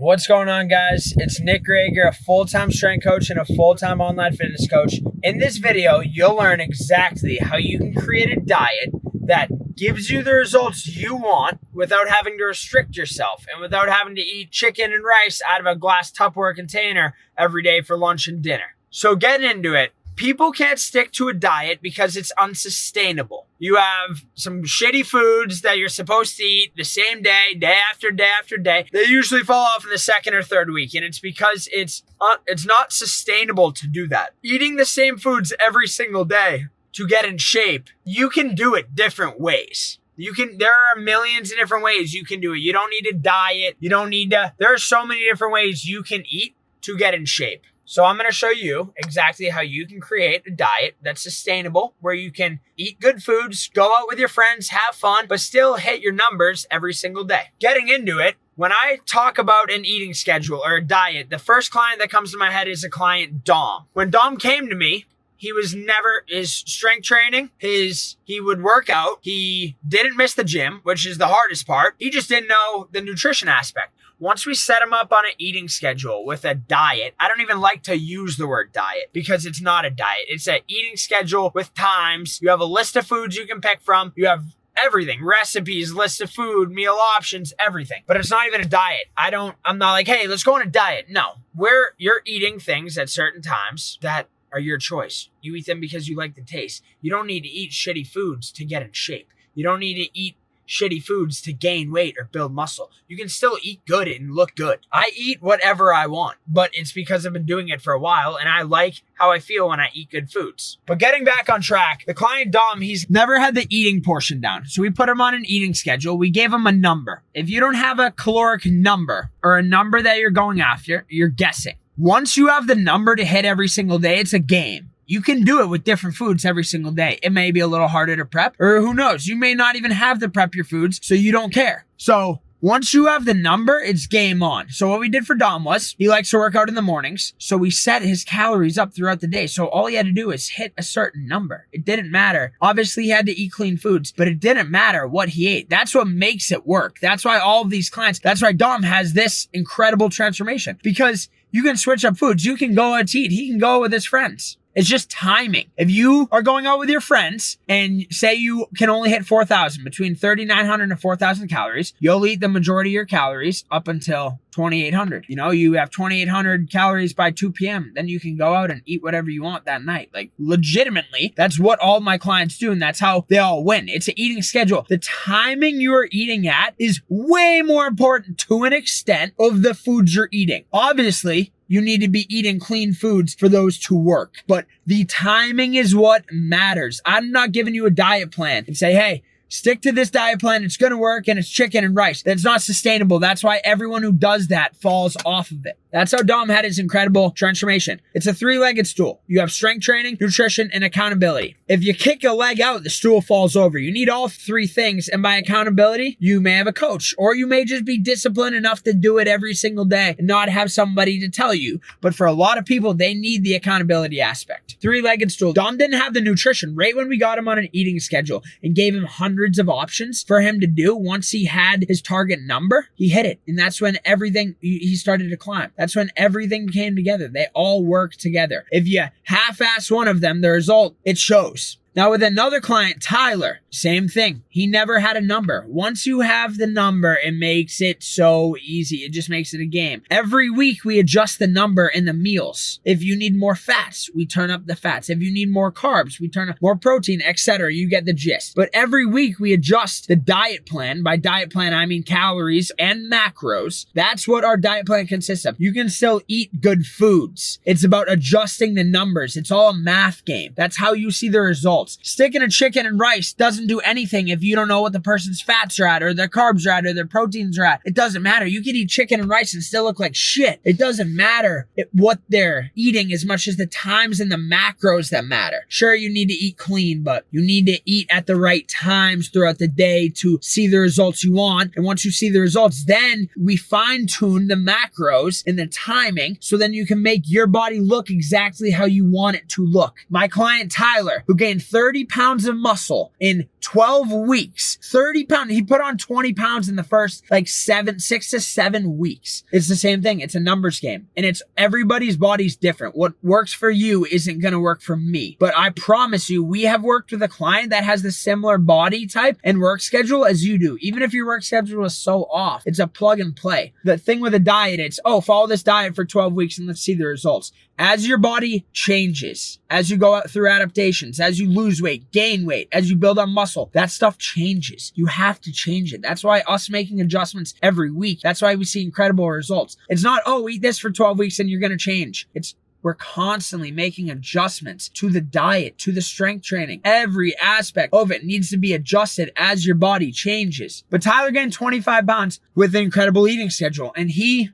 What's going on, guys? It's Nick Grager, a full-time strength coach and a full-time online fitness coach. In this video, you'll learn exactly how you can create a diet that gives you the results you want without having to restrict yourself and without having to eat chicken and rice out of a glass Tupperware container every day for lunch and dinner. So getting into it, people can't stick to a diet because it's unsustainable. You have some shitty foods that you're supposed to eat the same day, day after day after day. They usually fall off in the second or third week, and it's because it's not sustainable to do that. Eating the same foods every single day to get in shape, you can do it different ways. There are millions of different ways you can do it. You don't need a diet. There are so many different ways you can eat to get in shape. So I'm going to show you exactly how you can create a diet that's sustainable, where you can eat good foods, go out with your friends, have fun, but still hit your numbers every single day. Getting into it, when I talk about an eating schedule or a diet, the first client that comes to my head is a client, Dom. When Dom came to me, his strength training, he would work out. He didn't miss the gym, which is the hardest part. He just didn't know the nutrition aspect. Once we set him up on an eating schedule with a diet, I don't even like to use the word diet because it's not a diet. It's an eating schedule with times. You have a list of foods you can pick from. You have everything, recipes, list of food, meal options, everything. But it's not even a diet. I'm not like, hey, let's go on a diet. No, you're eating things at certain times that are your choice. You eat them because you like the taste. You don't need to eat shitty foods to get in shape. You don't need to eat shitty foods to gain weight or build muscle. You can still eat good and look good. I eat whatever I want, but it's because I've been doing it for a while and I like how I feel when I eat good foods. But getting back on track, the client Dom, he's never had the eating portion down. So we put him on an eating schedule. We gave him a number. If you don't have a caloric number or a number that you're going after, you're guessing. Once you have the number to hit every single day, it's a game. You can do it with different foods every single day. It may be a little harder to prep, or who knows, you may not even have to prep your foods, so you don't care. So once you have the number, it's game on. So what we did for Dom was, he likes to work out in the mornings, so we set his calories up throughout the day. So all he had to do is hit a certain number. It didn't matter. Obviously, he had to eat clean foods, but it didn't matter what he ate. That's what makes it work. That's why all of these clients, that's why Dom has this incredible transformation, because you can switch up foods. You can go out to eat. He can go with his friends. It's just timing. If you are going out with your friends and say you can only hit 4,000, between 3,900 and 4,000 calories, you'll eat the majority of your calories up until 2,800. You have 2,800 calories by 2 p.m. Then you can go out and eat whatever you want that night. Like, legitimately, that's what all my clients do, and that's how they all win. It's an eating schedule. The timing you are eating at is way more important to an extent of the foods you're eating. Obviously, you need to be eating clean foods for those to work, but the timing is what matters. I'm not giving you a diet plan and say, hey, stick to this diet plan. It's going to work and it's chicken and rice. That's not sustainable. That's why everyone who does that falls off of it. That's how Dom had his incredible transformation. It's a three-legged stool. You have strength training, nutrition, and accountability. If you kick a leg out, the stool falls over. You need all three things. And by accountability, you may have a coach, or you may just be disciplined enough to do it every single day and not have somebody to tell you. But for a lot of people, they need the accountability aspect. Three-legged stool. Dom didn't have the nutrition. Right when we got him on an eating schedule and gave him hundreds of options for him to do, once he had his target number, he hit it. And that's when he started to climb. That's when everything came together. They all work together. If you half-ass one of them, the result, it shows. Now with another client, Tyler, same thing. He never had a number. Once you have the number, it makes it so easy. It just makes it a game. Every week we adjust the number in the meals. If you need more fats, we turn up the fats. If you need more carbs, we turn up more protein, etc. You get the gist. But every week we adjust the diet plan. By diet plan, I mean calories and macros. That's what our diet plan consists of. You can still eat good foods. It's about adjusting the numbers. It's all a math game. That's how you see the results. Sticking to chicken and rice doesn't do anything if you don't know what the person's fats are at, or their carbs are at, or their proteins are at. It doesn't matter. You can eat chicken and rice and still look like shit. It doesn't matter what they're eating as much as the times and the macros that matter. Sure, you need to eat clean, but you need to eat at the right times throughout the day to see the results you want. And once you see the results, then we fine tune the macros and the timing so then you can make your body look exactly how you want it to look. My client Tyler, who gained 30 pounds of muscle in 12 weeks, 30 pounds. He put on 20 pounds in the first like 6 to 7 weeks. It's the same thing. It's a numbers game, and it's everybody's body's different. What works for you isn't going to work for me, but I promise you, we have worked with a client that has the similar body type and work schedule as you do. Even if your work schedule is so off, it's a plug and play. The thing with a diet, it's, oh, follow this diet for 12 weeks and let's see the results. As your body changes, as you go out through adaptations, as you lose weight, gain weight, as you build up muscle, that stuff changes. You have to change it. That's why us making adjustments every week, that's why we see incredible results. It's not, oh, eat this for 12 weeks and you're going to change. We're constantly making adjustments to the diet, to the strength training. Every aspect of it needs to be adjusted as your body changes. But Tyler gained 25 pounds with an incredible eating schedule, and he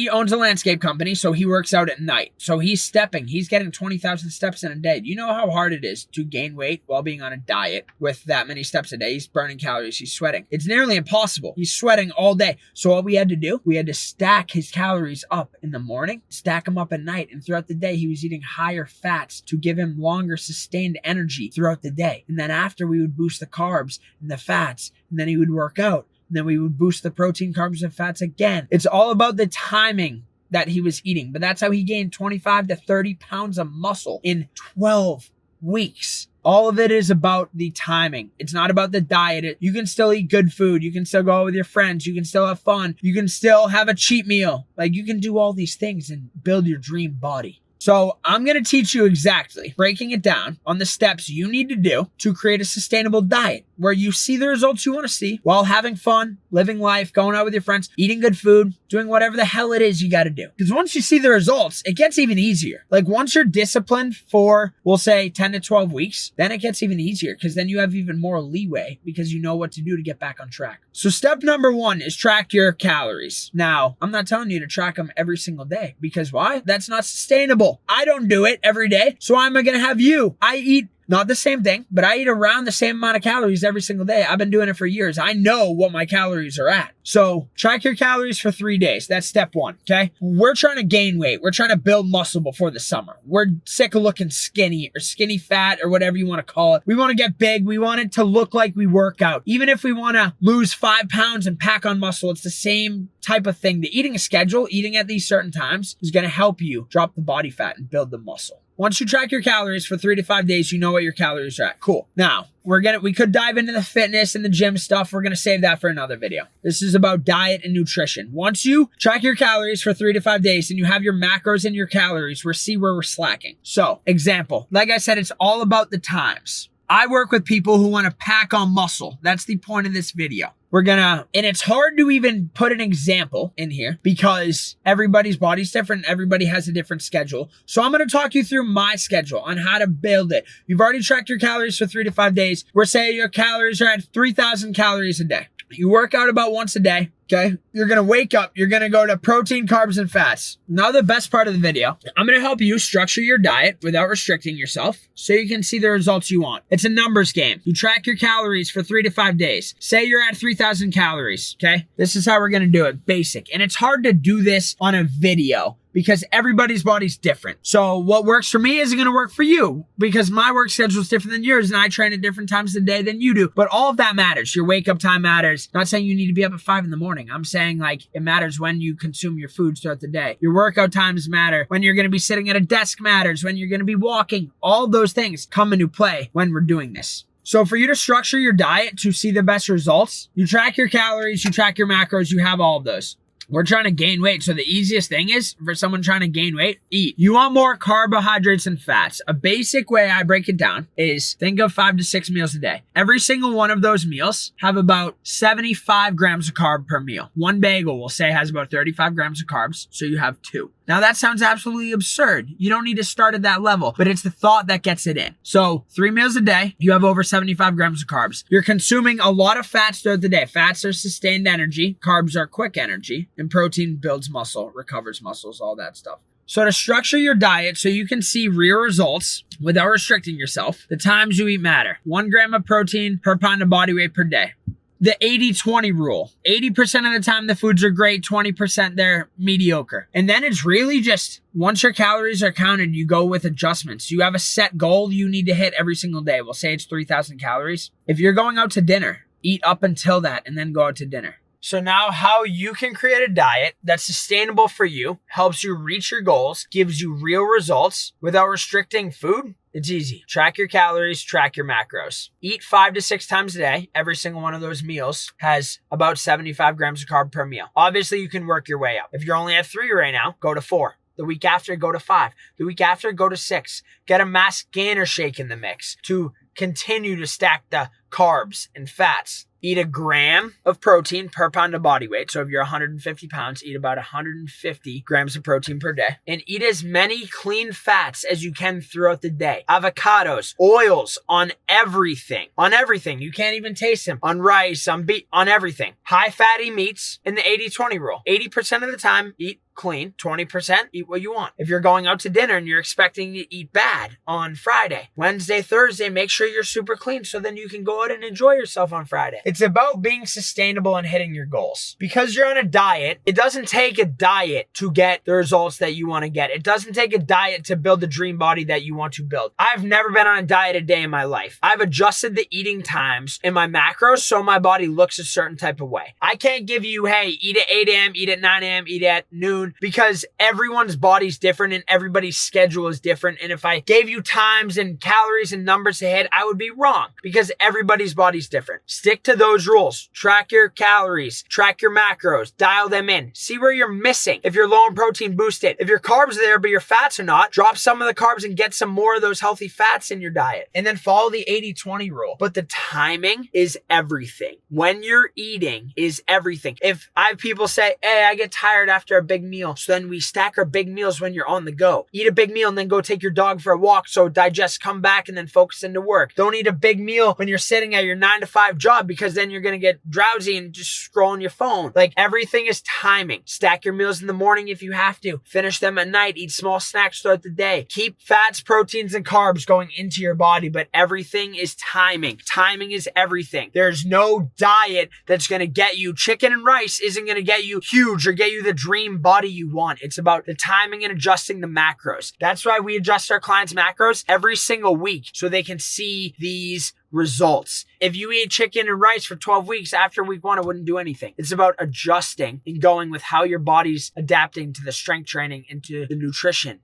owns a landscape company, so he works out at night. So he's getting 20,000 steps in a day. Do you know how hard it is to gain weight while being on a diet with that many steps a day? He's burning calories, he's sweating. It's nearly impossible. He's sweating all day. So what we had to do, we had to stack his calories up in the morning, stack them up at night, and throughout the day, he was eating higher fats to give him longer sustained energy throughout the day. And then after, we would boost the carbs and the fats, and then he would work out. Then we would boost the protein, carbs, and fats again. It's all about the timing that he was eating. But that's how he gained 25 to 30 pounds of muscle in 12 weeks. All of it is about the timing. It's not about the diet. You can still eat good food. You can still go out with your friends. You can still have fun. You can still have a cheat meal. Like, you can do all these things and build your dream body. So I'm going to teach you exactly, breaking it down on the steps you need to do to create a sustainable diet where you see the results you want to see while having fun, living life, going out with your friends, eating good food, doing whatever the hell it is you got to do. Because once you see the results, it gets even easier. Like, once you're disciplined for, we'll say 10 to 12 weeks, then it gets even easier because then you have even more leeway because you know what to do to get back on track. So step number 1 is track your calories. Now, I'm not telling you to track them every single day because why? That's not sustainable. I don't do it every day. So I'm going to have you. I eat not the same thing, but I eat around the same amount of calories every single day. I've been doing it for years. I know what my calories are at. So track your calories for 3 days. That's step 1, okay? We're trying to gain weight. We're trying to build muscle before the summer. We're sick of looking skinny or skinny fat or whatever you want to call it. We want to get big. We want it to look like we work out. Even if we want to lose 5 pounds and pack on muscle, it's the same type of thing. The eating schedule, eating at these certain times, is going to help you drop the body fat and build the muscle. Once you track your calories for 3 to 5 days, you know what your calories are at. Cool. Now, we could dive into the fitness and the gym stuff. We're going to save that for another video. This is about diet and nutrition. Once you track your calories for 3 to 5 days and you have your macros and your calories, we'll see where we're slacking. So, example, like I said, it's all about the times. I work with people who want to pack on muscle. That's the point of this video. And it's hard to even put an example in here because everybody's body's different. Everybody has a different schedule. So I'm going to talk you through my schedule on how to build it. You've already tracked your calories for 3 to 5 days. We're saying your calories are at 3,000 calories a day. You work out about once a day, okay? You're going to wake up. You're going to go to protein, carbs, and fats. Now the best part of the video, I'm going to help you structure your diet without restricting yourself so you can see the results you want. It's a numbers game. You track your calories for 3 to 5 days. Say you're at 3,000 calories, okay? This is how we're going to do it, basic. And it's hard to do this on a video because everybody's body's different. So what works for me isn't going to work for you because my work schedule is different than yours and I train at different times of the day than you do. But all of that matters. Your wake up time matters. Not saying you need to be up at 5 in the morning. I'm saying like it matters when you consume your foods throughout the day. Your workout times matter. When you're going to be sitting at a desk matters. When you're going to be walking. All those things come into play when we're doing this. So for you to structure your diet to see the best results, you track your calories, you track your macros, you have all of those. We're trying to gain weight. So the easiest thing is for someone trying to gain weight, eat. You want more carbohydrates and fats. A basic way I break it down is think of 5 to 6 meals a day. Every single one of those meals have about 75 grams of carb per meal. One bagel, we'll say, has about 35 grams of carbs. So you have 2. Now that sounds absolutely absurd. You don't need to start at that level, but it's the thought that gets it in. So 3 meals a day, you have over 75 grams of carbs. You're consuming a lot of fats throughout the day. Fats are sustained energy. Carbs are quick energy. And protein builds muscle, recovers muscles, all that stuff. So to structure your diet so you can see real results without restricting yourself, the times you eat matter. 1 gram of protein per pound of body weight per day. the 80-20 rule. 80% of the time the foods are great, 20% they're mediocre. And then it's really just, once your calories are counted, you go with adjustments. You have a set goal you need to hit every single day. We'll say it's 3,000 calories. If you're going out to dinner, eat up until that and then go out to dinner. So now how you can create a diet that's sustainable for you, helps you reach your goals, gives you real results without restricting food. It's easy. Track your calories, track your macros. Eat 5 to 6 times a day. Every single one of those meals has about 75 grams of carb per meal. Obviously, you can work your way up. If you're only at 3 right now, go to 4. The week after, go to 5. The week after, go to 6. Get a mass gainer shake in the mix to continue to stack the carbs and fats. Eat a gram of protein per pound of body weight. So if you're 150 pounds, eat about 150 grams of protein per day. And eat as many clean fats as you can throughout the day. Avocados, oils on everything. On everything. You can't even taste them. On rice, on beef, on everything. High fatty meats in the 80-20 rule. 80% of the time, eat clean. 20%, eat what you want. If you're going out to dinner and you're expecting to eat bad on Friday, Wednesday, Thursday, make sure you're super clean so then you can go out and enjoy yourself on Friday. It's about being sustainable and hitting your goals. Because you're on a diet, it doesn't take a diet to get the results that you want to get. It doesn't take a diet to build the dream body that you want to build. I've never been on a diet a day in my life. I've adjusted the eating times in my macros so my body looks a certain type of way. I can't give you, hey, eat at 8 a.m., eat at 9 a.m., eat at noon, because everyone's body's different and everybody's schedule is different. And if I gave you times and calories and numbers to hit, I would be wrong because everybody's body's different. Stick to those rules. Track your calories, track your macros, dial them in. See where you're missing. If you're low in protein, boost it. If your carbs are there, but your fats are not, drop some of the carbs and get some more of those healthy fats in your diet. And then follow the 80-20 rule. But the timing is everything. When you're eating is everything. If I have people say, hey, I get tired after a big meal, so then we stack our big meals when you're on the go. Eat a big meal and then go take your dog for a walk so digest, come back and then focus into work. Don't eat a big meal when you're sitting at your 9 to 5 job because then you're going to get drowsy and just scroll on your phone. Like everything is timing. Stack your meals in the morning if you have to. Finish them at night. Eat small snacks throughout the day. Keep fats, proteins, and carbs going into your body, but everything is timing. Timing is everything. There's no diet that's going to get you. Chicken and rice isn't going to get you huge or get you the dream body you want. It's about the timing and adjusting the macros. That's why we adjust our clients' macros every single week so they can see these results. If you eat chicken and rice for 12 weeks after week 1, it wouldn't do anything. It's about adjusting and going with how your body's adapting to the strength training, into the nutrition,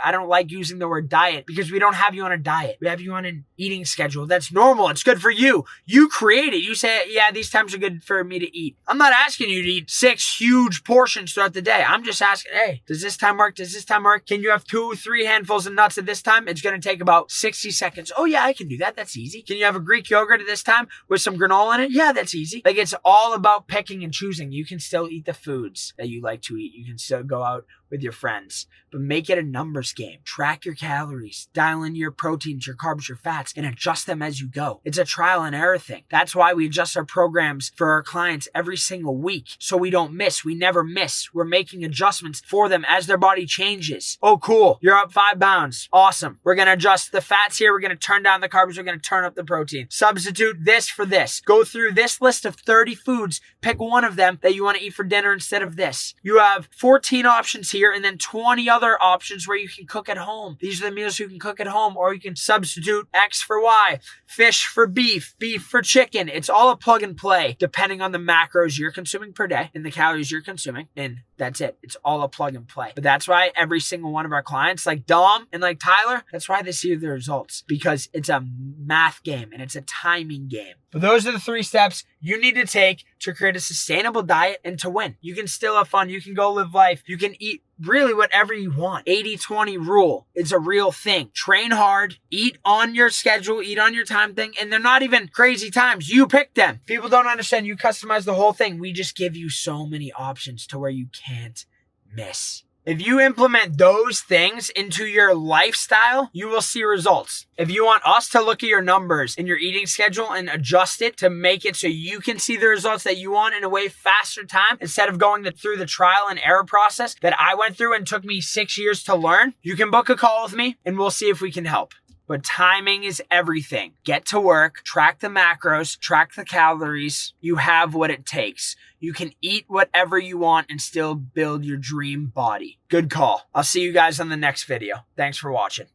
I don't like using the word diet because we don't have you on a diet. We have you on an eating schedule. That's normal. It's good for you. You create it. You say, yeah, these times are good for me to eat. I'm not asking you to eat 6 huge portions throughout the day. I'm just asking, hey, does this time work? Does this time work? Can you have 2-3 handfuls of nuts at this time? It's going to take about 60 seconds. Oh yeah, I can do that. That's easy. Can you have a Greek yogurt at this time with some granola in it? Yeah, that's easy. Like it's all about picking and choosing. You can still eat the foods that you like to eat. You can still go out with your friends, but make it a numbers game. Track your calories, dial in your proteins, your carbs, your fats, and adjust them as you go. It's a trial and error thing. That's why we adjust our programs for our clients every single week so we don't miss. We never miss. We're making adjustments for them as their body changes. Oh, cool. You're up 5 pounds. Awesome. We're going to adjust the fats here. We're going to turn down the carbs. We're going to turn up the protein. Substitute this for this. Go through this list of 30 foods. Pick one of them that you want to eat for dinner instead of this. You have 14 options here and then 20 other options where you can cook at home. These are the meals you can cook at home, or you can substitute X for Y, fish for beef, beef for chicken. It's all a plug and play depending on the macros you're consuming per day and the calories you're consuming. And that's it. It's all a plug and play. But that's why every single one of our clients, like Dom and like Tyler, that's why they see the results, because it's a math game and it's a timing game. But those are the 3 steps you need to take to create a sustainable diet and to win. You can still have fun. You can go live life. You can eat really whatever you want. 80-20 rule. It's a real thing. Train hard, eat on your schedule, eat on your time thing. And they're not even crazy times. You pick them. People don't understand. You customize the whole thing. We just give you so many options to where you can't miss. If you implement those things into your lifestyle, you will see results. If you want us to look at your numbers and your eating schedule and adjust it to make it so you can see the results that you want in a way faster time, instead of going through the trial and error process that I went through and took me 6 years to learn, you can book a call with me and we'll see if we can help. but timing is everything. Get to work, track the macros, track the calories. You have what it takes. You can eat whatever you want and still build your dream body. Good call. I'll see you guys on the next video. Thanks for watching.